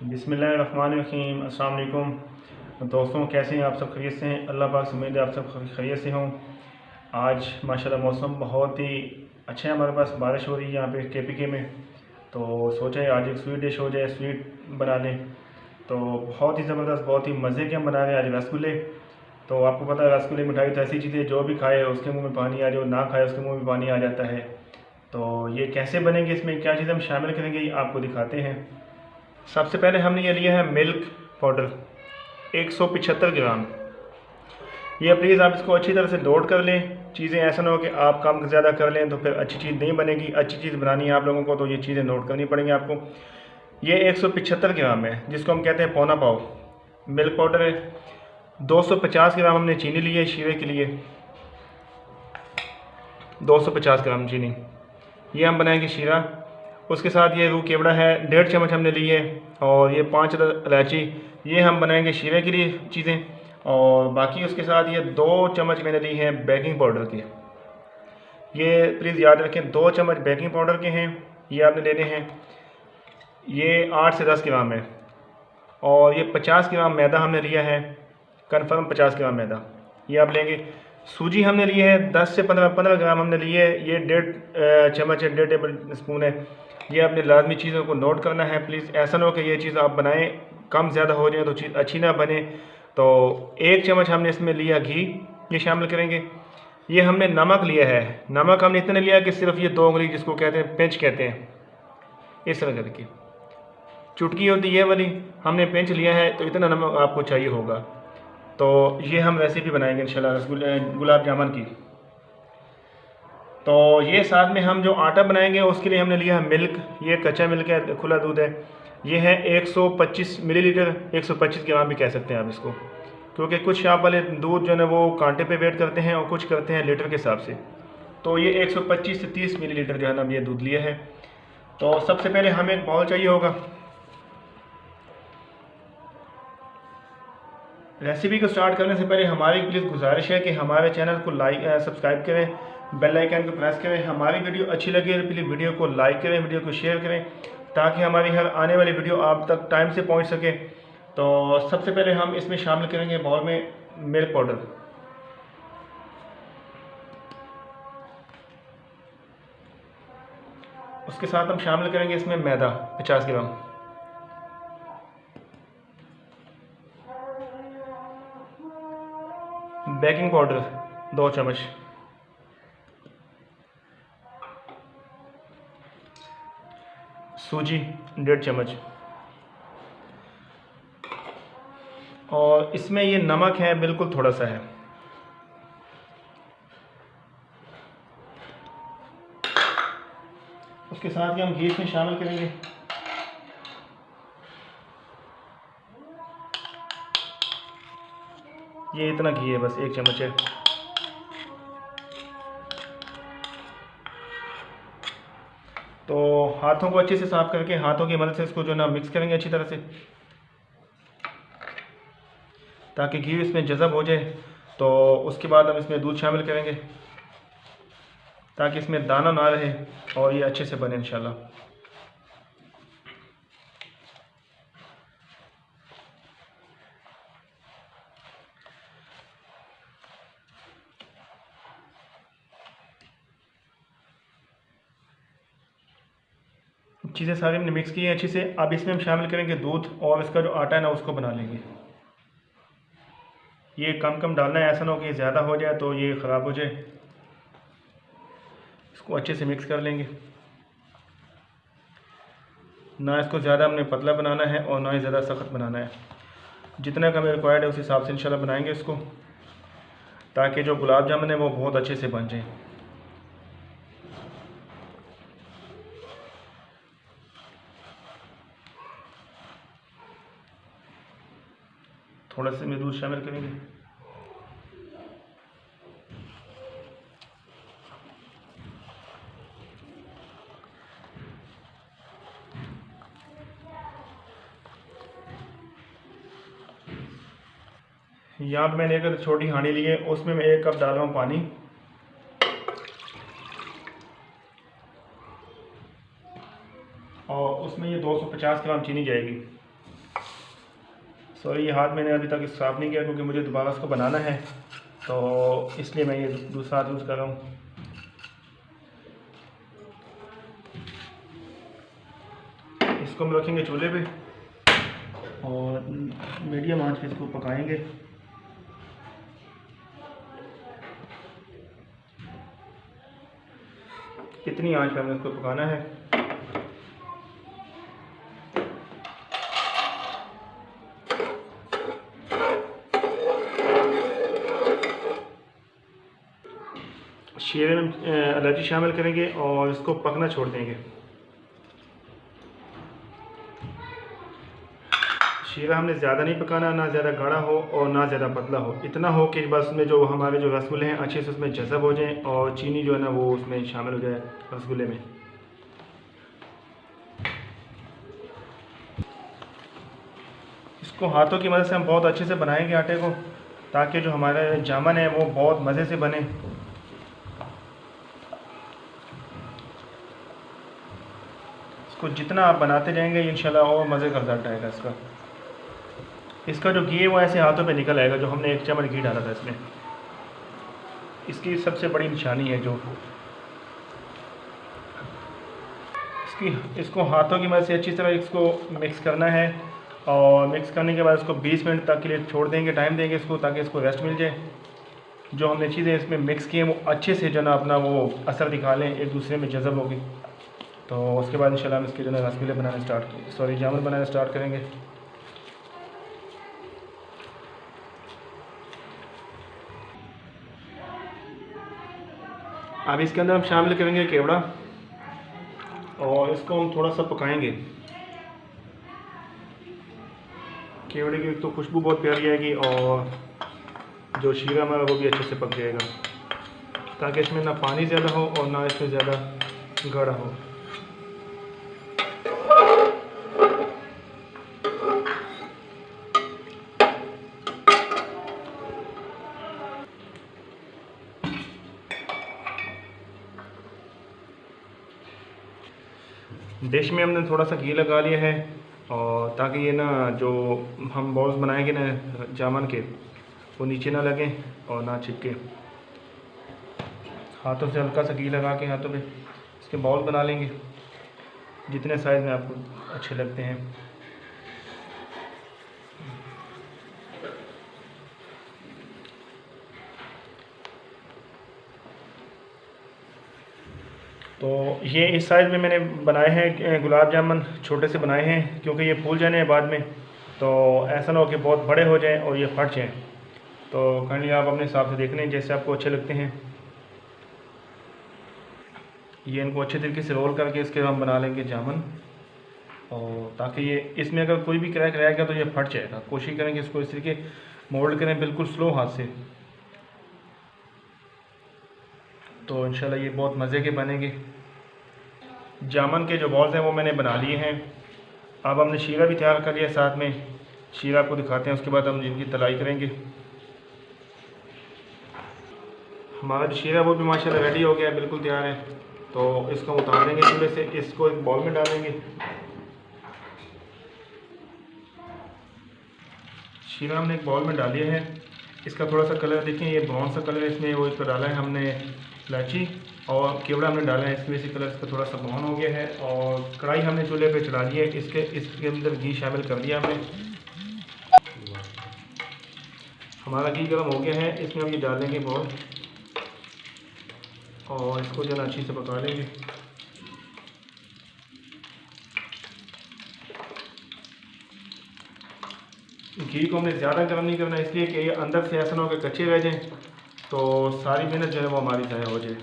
बिस्मिल्लाहिर्रहमानिर्रहीम। अस्सलाम वालेकुम दोस्तों, कैसे हैं आप सब? खैरियत से हैं? अल्लाह पाक से उम्मीद है आप सब खैरियत से हों। आज माशाल्लाह मौसम बहुत ही अच्छा है, हमारे पास बारिश हो रही है यहाँ पे KPK में। तो सोचा है आज एक स्वीट डिश हो जाए, स्वीट बना लें। तो बहुत ही ज़बरदस्त, बहुत ही मज़े के हम बना रहे हैं आज रसगुल्ले। तो आपको पता है रसगुल्ले मिठाई तो ऐसी चीज़ है, जो भी खाए उसके मुँह में पानी आ जाए, ना खाए उसके मुँह में पानी आ जाता है। तो ये कैसे बनेंगे, इसमें क्या चीज़ हम शामिल करेंगे, ये आपको दिखाते हैं। सबसे पहले हमने ये लिया है मिल्क पाउडर 175 ग्राम। ये प्लीज़ आप इसको अच्छी तरह से नोट कर लें। चीज़ें ऐसा ना हो कि आप कम ज़्यादा कर लें तो फिर अच्छी चीज़ नहीं बनेगी। अच्छी चीज़ बनानी है आप लोगों को तो ये चीज़ें नोट करनी पड़ेंगी आपको। ये 175 ग्राम है, जिसको हम कहते हैं पौना पाव मिल्क पाउडर है। 250 ग्राम हमने चीनी ली है शीरे के लिए, 250 ग्राम चीनी, ये हम बनाएंगे शीरा। उसके साथ ये रूह केवड़ा है 1.5 चम्मच हमने ली है, और ये 5 इलायची, ये हम बनाएंगे शीरे के लिए चीज़ें। और बाकी उसके साथ ये 2 चम्मच मैंने ली हैं बेकिंग पाउडर के। ये प्लीज़ याद रखें 2 चम्मच बेकिंग पाउडर के हैं, ये आपने लेने हैं। ये 8 से 10 ग्राम है। और ये 50 ग्राम मैदा हमने लिया है, कन्फर्म 50 ग्राम मैदा ये आप लेंगे। सूजी हमने ली है 10 से 15 ग्राम हमने ली है। ये 1.5 चम्मच है, 1.5 टेबल स्पून है। ये अपने लाजमी चीज़ों को नोट करना है प्लीज़। ऐसा ना हो कि ये चीज़ आप बनाएं कम ज़्यादा हो जाए तो चीज़ अच्छी ना बने। तो 1 चम्मच हमने इसमें लिया घी, ये शामिल करेंगे। ये हमने नमक लिया है, नमक हमने इतना लिया कि सिर्फ ये 2 उंगली, जिसको कहते हैं पिंच कहते हैं, इस तरह करके चुटकी होती है ये वाली, हमने पिंच लिया है। तो इतना नमक आपको चाहिए होगा। तो ये हम रेसिपी बनाएंगे इंशाल्लाह रसगुल्ले गुलाब जामुन की। तो ये साथ में हम जो आटा बनाएंगे उसके लिए हमने लिया है मिल्क, ये कच्चा मिल्क है, खुला दूध है। ये है 125 मिलीलीटर, 125 ग्राम भी कह सकते हैं आप इसको, क्योंकि कुछ शॉप वाले दूध जो है ना वो कांटे पे वेट करते हैं और कुछ करते हैं लीटर के हिसाब से। तो ये 125 से 30 मिलीलीटर जो है ना ये दूध लिया है। तो सबसे पहले हमें एक बाउल चाहिए होगा। रेसिपी को स्टार्ट करने से पहले हमारी प्लीज़ गुजारिश है कि हमारे चैनल को सब्सक्राइब करें, बेल आइकन को प्रेस करें। हमारी वीडियो अच्छी लगे तो प्लीज़ वीडियो को लाइक करें, वीडियो को शेयर करें, ताकि हमारी हर आने वाली वीडियो आप तक टाइम से पहुंच सके। तो सबसे पहले हम इसमें शामिल करेंगे बाउल में मिल्क पाउडर। उसके साथ हम शामिल करेंगे इसमें मैदा 50 ग्राम, बेकिंग पाउडर 2 चम्मच, सूजी 1.5 चम्मच, और इसमें ये नमक है बिल्कुल थोड़ा सा है। उसके साथ ही हम घी इसमें शामिल करेंगे। ये इतना घी है, बस 1 चम्मच है। तो हाथों को अच्छे से साफ करके हाथों की मदद से इसको जो ना मिक्स करेंगे अच्छी तरह से, ताकि घी इसमें जज़ब हो जाए। तो उसके बाद हम इसमें दूध शामिल करेंगे, ताकि इसमें दाना ना रहे और ये अच्छे से बने इंशाल्लाह। चीज़ें सारी हमने मिक्स की हैं अच्छे से। अब इसमें हम शामिल करेंगे दूध, और इसका जो आटा है ना उसको बना लेंगे। ये कम कम डालना है, ऐसा ना हो कि ज़्यादा हो जाए तो ये ख़राब हो जाए। इसको अच्छे से मिक्स कर लेंगे, ना इसको ज़्यादा हमने पतला बनाना है और ना ही ज़्यादा सख्त बनाना है। जितना का हमें रिक्वायर्ड है उस हिसाब से इंशाल्लाह बनाएंगे इसको, ताकि जो गुलाब जामुन है वो बहुत अच्छे से बन जाए। थोड़ा सा में दूध शामिल करेंगे। यहाँ पर मैंने एक छोटी हांडी ली है, उसमें मैं 1 कप डाल रहा हूँ पानी, और उसमें ये 250 ग्राम चीनी जाएगी। सॉरी, ये हाथ मैंने अभी तक साफ़ नहीं किया क्योंकि मुझे दोबारा इसको बनाना है, तो इसलिए मैं ये दूसरा हाथ यूज़ कर रहा हूँ। इसको हम रखेंगे चूल्हे पे और मीडियम आंच पे इसको पकाएंगे। कितनी आंच पे हमें इसको पकाना है? शीरे में इलायची शामिल करेंगे और इसको पकना छोड़ देंगे। शीरा हमने ज़्यादा नहीं पकाना, ना ज़्यादा गाढ़ा हो और ना ज़्यादा पतला हो, इतना हो कि बस उसमें जो हमारे जो रसगुल्ले हैं अच्छे से उसमें जज़ब हो जाएं और चीनी जो है ना वो उसमें शामिल हो जाए रसगुल्ले में। इसको हाथों की मदद से हम बहुत अच्छे से बनाएंगे आटे को, ताकि जो हमारा जामन है वो बहुत मज़े से बने। इसको जितना आप बनाते जाएंगे इंशाल्लाह और मज़े का रिजल्ट आएगा इसका। इसका जो घी है वो ऐसे हाथों पे निकल आएगा, जो हमने 1 चम्मच घी डाला था इसमें। इसकी सबसे बड़ी निशानी है जो इसको हाथों की मदद से अच्छी तरह इसको मिक्स करना है और मिक्स करने के बाद इसको 20 मिनट तक के लिए छोड़ देंगे, टाइम देंगे इसको, ताकि इसको रेस्ट मिल जाए। जो हमने चीज़ें इसमें मिक्स की हैं वो अच्छे से जो ना अपना वो असर दिखा लें, एक दूसरे में जज़ब होगी। तो उसके बाद इंशाल्लाह हम इसके जो है रसगुल्ले बनाना जामुन बनाना स्टार्ट करेंगे। अब इसके अंदर हम शामिल करेंगे केवड़ा और इसको हम थोड़ा सा पकाएंगे। केवड़े की तो खुशबू बहुत प्यारी आएगी और जो शीरा हमारा वो भी अच्छे से पक जाएगा, ताकि इसमें ना पानी ज़्यादा हो और ना इसमें ज़्यादा गाढ़ा हो। डिश में हमने थोड़ा सा घी लगा लिया है और ताकि ये ना जो हम बॉल्स बनाएंगे ना जामन के वो नीचे ना लगें और ना चिपके। हाथों से हल्का सा घी लगा के हाथों पे इसके बॉल बना लेंगे, जितने साइज़ में आपको अच्छे लगते हैं। तो ये इस साइज़ में मैंने बनाए हैं गुलाब जामुन, छोटे से बनाए हैं क्योंकि ये फूल जाने हैं बाद में, तो ऐसा ना हो कि बहुत बड़े हो जाएं और ये फट जाएं। तो काइंडली आप अपने हिसाब से देख लें जैसे आपको अच्छे लगते हैं। ये इनको अच्छे तरीके से रोल करके इसके हम बना लेंगे जामुन, और ताकि ये इसमें अगर कोई भी क्रैक रहेगा तो ये फट जाएगा। कोशिश करेंगे इसको इस तरीके मोल्ड करें बिल्कुल स्लो हाथ से, तो इंशाल्लाह ये बहुत मज़े के बनेंगे। जामुन के जो बॉल्स हैं वो मैंने बना लिए हैं। अब हमने शीरा भी तैयार कर लिया, साथ में शीरा आपको दिखाते हैं, उसके बाद हम इनकी तलाई करेंगे। हमारा जो शीरा वो भी माशाल्लाह रेडी हो गया है, बिल्कुल तैयार है। तो इसको हम उतार देंगे चूल्हे से, इसको एक बॉल में डालेंगे। शीरा हमने एक बॉल में डाल दिया है। इसका थोड़ा सा कलर देखें, ये ब्राउन सा कलर इसमें वो इसका डाला है हमने इलायची और केवड़ा हमने डाला है, इसमें से कलर इसका थोड़ा सा ब्राउन हो गया है। और कढ़ाई हमने चूल्हे पे चढ़ा दी है, इसके अंदर घी शामिल कर दिया हमने। हमारा घी गर्म हो गया है, इसमें हम ये डाल देंगे बॉल और इसको जो है अच्छी से पका लेंगे। घी को हमने ज़्यादा गर्म नहीं करना, इसलिए कि ये अंदर से ऐसा ना हो कि कच्चे रह जाएं, तो सारी मेहनत जो है वो हमारी ज़ाया हो जाए।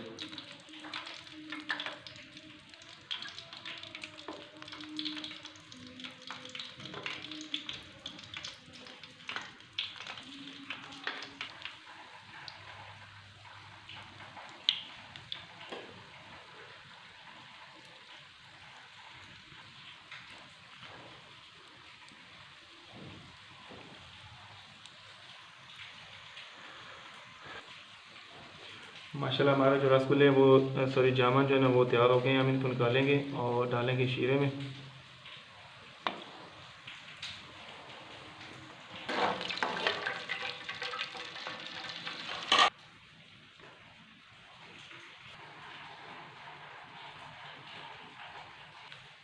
माशाल्लाह हमारे जो रसगुल्ले हैं वो जामुन जो है ना वो तैयार हो गए हैं। हम इनको निकालेंगे और डालेंगे शीरे में।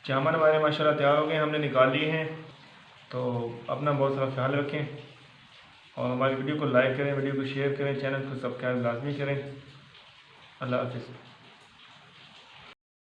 जामुन हमारे माशाल्लाह तैयार हो गए, हमने निकाल लिए हैं। तो अपना बहुत सारा ख्याल रखें और हमारी वीडियो को लाइक करें, वीडियो को शेयर करें, चैनल को सब्सक्राइब लाजमी करें। अल्लाह हाफिज़।